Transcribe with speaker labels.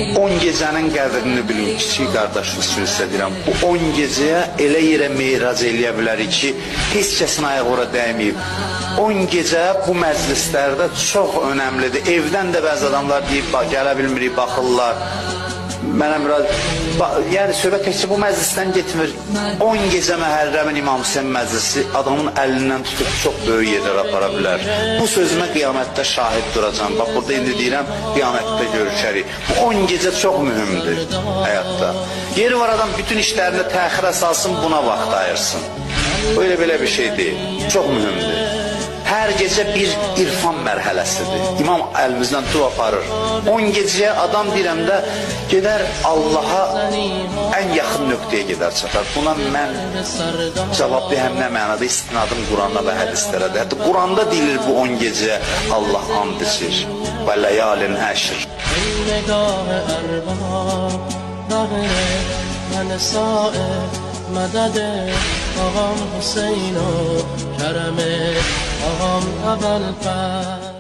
Speaker 1: 10 gecənin qədrini bilin, kiçik qardaşınız üçün sizə deyirəm. Bu 10 gecəyə elə yerə meyrac eləyə bilərik ki, heç kəsin ayağı ora dəyməyib. 10 gecə bu məclislərdə çox önəmlidir. Evdən də bəzi adamlar deyib, gələ bilmirik, baxırlar. Mənə yəni söhbət təkcə bu məclisdən getmir. 10 gecə Məhərrəmin İmam Hüseyin məclisi adamın əlindən tutub çox böyük yerlərə apara bilər. Bu sözümə qiyamətdə şahid duracam. Bax, burada indi deyirəm, qiyamətdə görüşərik. Bu 10 gecə çox mühümdür həyatda. Yeri var adam bütün işlərini təxirə salsın, buna vaxt ayırsın. Öyle belə bir şey deyil. Çox mühümdür. Hər gecə bir irfan mərhələsidir. İmam əlimizdən tu aparır. 10 gecəyə adam deyirəm də gedər Allaha ən yaxın nöqtəyə gedər çatar. Buna mən cavab deyəm nə mənada, istinadım Qurana və hədislərədir. Hətta Quranda deyilir bu 10 gecə Allah and içir. Və ləyalin əşr. مدد آقام حسین و کرم آقام اول